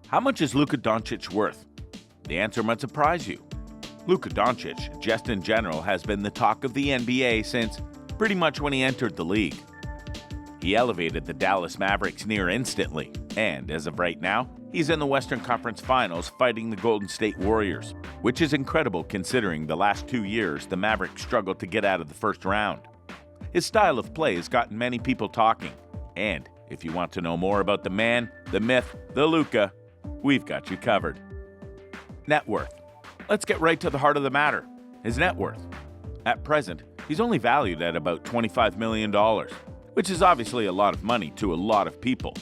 How much is Luka Doncic worth? The answer might surprise you. Luka Doncic, just in general, has been the talk of the NBA since pretty much when he entered the league. He elevated the Dallas Mavericks near instantly, and as of right now, he's in the Western Conference Finals fighting the Golden State Warriors, which is incredible considering the last 2 years the Mavericks struggled to get out of the first round. His style of play has gotten many people talking, and if you want to know more about the man, the myth, the Luka, we've got you covered. Net worth. Let's get right to the heart of the matter, his net worth. At present, he's only valued at about $25 million, which is obviously a lot of money to a lot of people.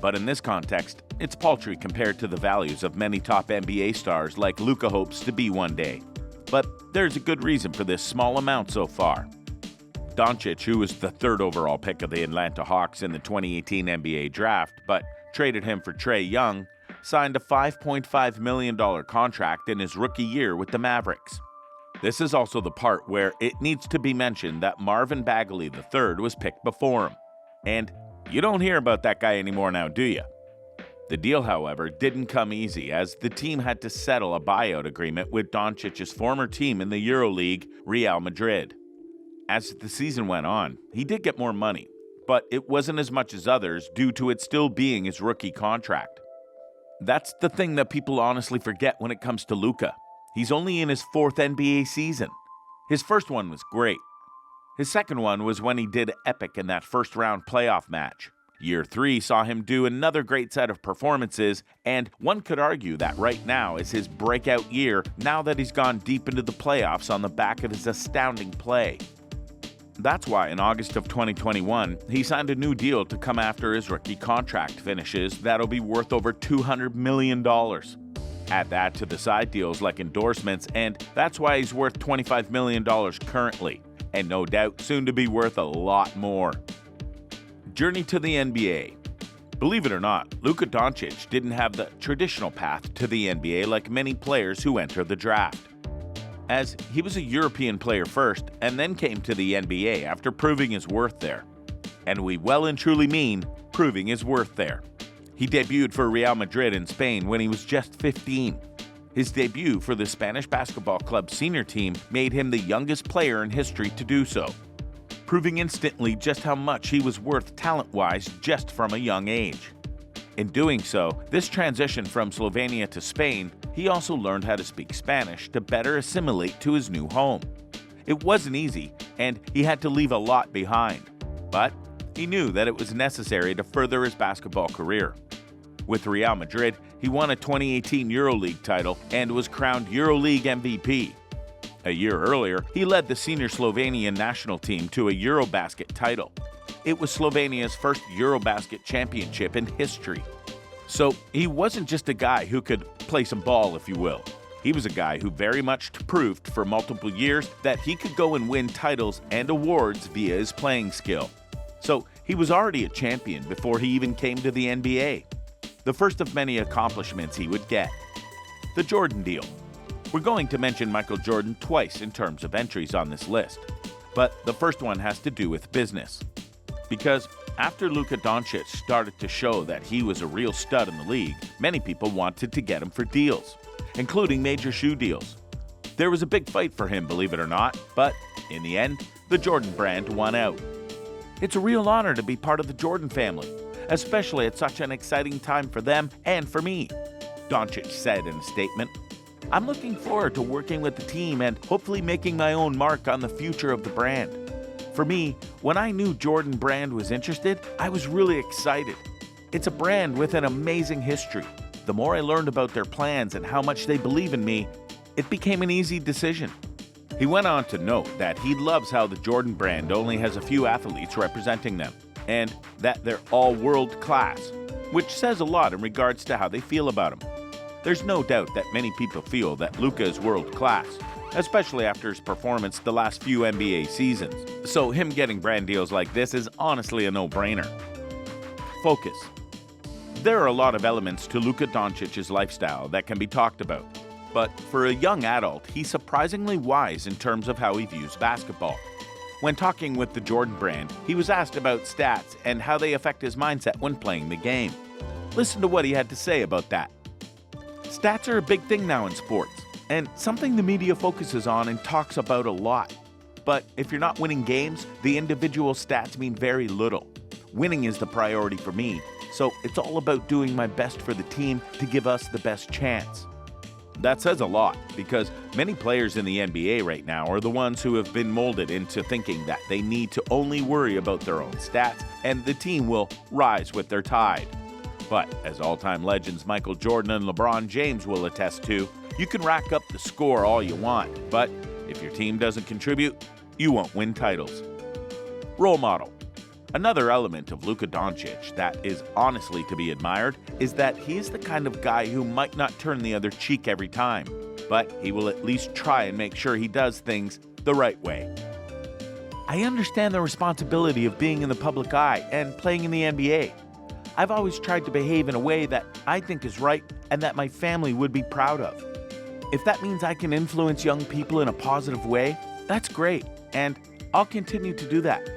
But in this context, it's paltry compared to the values of many top NBA stars like Luka hopes to be one day. But there's a good reason for this small amount so far. Doncic, who was the third overall pick of the Atlanta Hawks in the 2018 NBA draft, but traded him for Trae Young, signed a $5.5 million contract in his rookie year with the Mavericks. This is also the part where it needs to be mentioned that Marvin Bagley III was picked before him. And you don't hear about that guy anymore now, do you? The deal, however, didn't come easy as the team had to settle a buyout agreement with Doncic's former team in the EuroLeague, Real Madrid. As the season went on, he did get more money, but it wasn't as much as others due to it still being his rookie contract. That's the thing that people honestly forget when it comes to Luka. He's only in his fourth NBA season. His first one was great. His second one was when he did epic in that first-round playoff match. Year 3 saw him do another great set of performances, and one could argue that right now is his breakout year now that he's gone deep into the playoffs on the back of his astounding play. That's why in August of 2021, he signed a new deal to come after his rookie contract finishes that'll be worth over $200 million. Add that to the side deals like endorsements, and that's why he's worth $25 million currently, and no doubt soon to be worth a lot more. Journey to the NBA. Believe it or not, Luka Doncic didn't have the traditional path to the NBA like many players who enter the draft, as he was a European player first and then came to the NBA after proving his worth there. And we well and truly mean proving his worth there. He debuted for Real Madrid in Spain when he was just 15. His debut for the Spanish basketball club senior team made him the youngest player in history to do so, proving instantly just how much he was worth talent-wise just from a young age. In doing so, this transition from Slovenia to Spain, he also learned how to speak Spanish to better assimilate to his new home. It wasn't easy, and he had to leave a lot behind, but he knew that it was necessary to further his basketball career. With Real Madrid, he won a 2018 EuroLeague title and was crowned EuroLeague MVP. A year earlier, he led the senior Slovenian national team to a Eurobasket title. It was Slovenia's first Eurobasket championship in history. So he wasn't just a guy who could play some ball, if you will. He was a guy who very much proved for multiple years that he could go and win titles and awards via his playing skill. So he was already a champion before he even came to the NBA. The first of many accomplishments he would get. The Jordan deal. We're going to mention Michael Jordan twice in terms of entries on this list, but the first one has to do with business. Because after Luka Doncic started to show that he was a real stud in the league, many people wanted to get him for deals, including major shoe deals. There was a big fight for him, believe it or not, but in the end, the Jordan brand won out. It's a real honor to be part of the Jordan family, especially at such an exciting time for them and for me, Doncic said in a statement. I'm looking forward to working with the team and hopefully making my own mark on the future of the brand. For me, when I knew Jordan Brand was interested, I was really excited. It's a brand with an amazing history. The more I learned about their plans and how much they believe in me, it became an easy decision. He went on to note that he loves how the Jordan Brand only has a few athletes representing them, and that they're all world class, which says a lot in regards to how they feel about him. There's no doubt that many people feel that Luka is world class, especially after his performance the last few NBA seasons. So him getting brand deals like this is honestly a no-brainer. Focus. There are a lot of elements to Luka Doncic's lifestyle that can be talked about, but for a young adult, he's surprisingly wise in terms of how he views basketball. When talking with the Jordan Brand, he was asked about stats and how they affect his mindset when playing the game. Listen to what he had to say about that. Stats are a big thing now in sports, and something the media focuses on and talks about a lot. But if you're not winning games, the individual stats mean very little. Winning is the priority for me, so it's all about doing my best for the team to give us the best chance. That says a lot, because many players in the NBA right now are the ones who have been molded into thinking that they need to only worry about their own stats and the team will rise with their tide. But as all-time legends Michael Jordan and LeBron James will attest to, you can rack up the score all you want, but if your team doesn't contribute, you won't win titles. Role model. Another element of Luka Doncic that is honestly to be admired is that he is the kind of guy who might not turn the other cheek every time, but he will at least try and make sure he does things the right way. I understand the responsibility of being in the public eye and playing in the NBA. I've always tried to behave in a way that I think is right and that my family would be proud of. If that means I can influence young people in a positive way, that's great, and I'll continue to do that.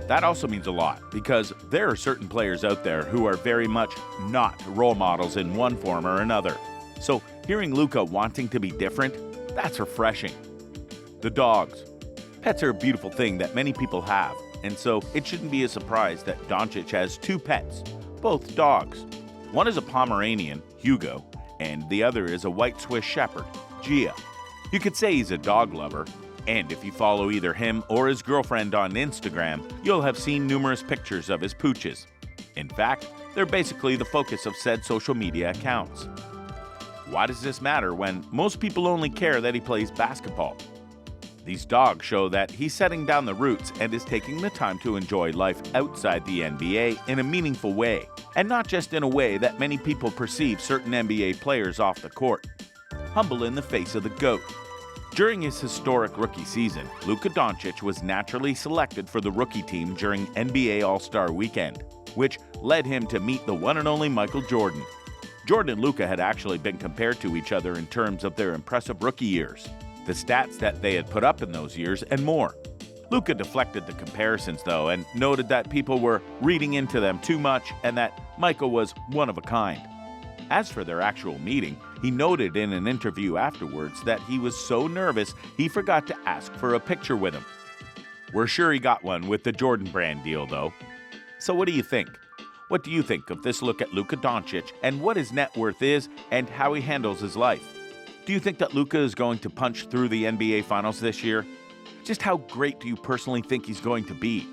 That also means a lot, because there are certain players out there who are very much not role models in one form or another. So hearing Luka wanting to be different, that's refreshing. The dogs. Pets are a beautiful thing that many people have, and so it shouldn't be a surprise that Doncic has two pets, both dogs. One is a Pomeranian, Hugo, and the other is a white Swiss Shepherd, Gia. You could say he's a dog lover, and if you follow either him or his girlfriend on Instagram, you'll have seen numerous pictures of his pooches. In fact, they're basically the focus of said social media accounts. Why does this matter when most people only care that he plays basketball? These dogs show that he's setting down the roots and is taking the time to enjoy life outside the NBA in a meaningful way, and not just in a way that many people perceive certain NBA players off the court. Humble in the face of the GOAT. During his historic rookie season, Luka Doncic was naturally selected for the rookie team during NBA All-Star Weekend, which led him to meet the one and only Michael Jordan. Jordan and Luka had actually been compared to each other in terms of their impressive rookie years, the stats that they had put up in those years, and more. Luka deflected the comparisons, though, and noted that people were reading into them too much and that Michael was one of a kind. As for their actual meeting, he noted in an interview afterwards that he was so nervous he forgot to ask for a picture with him. We're sure he got one with the Jordan brand deal, though. So what do you think? What do you think of this look at Luka Doncic and what his net worth is and how he handles his life? Do you think that Luka is going to punch through the NBA Finals this year? Just how great do you personally think he's going to be?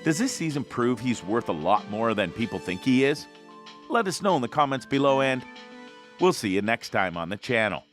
Does this season prove he's worth a lot more than people think he is? Let us know in the comments below, and we'll see you next time on the channel.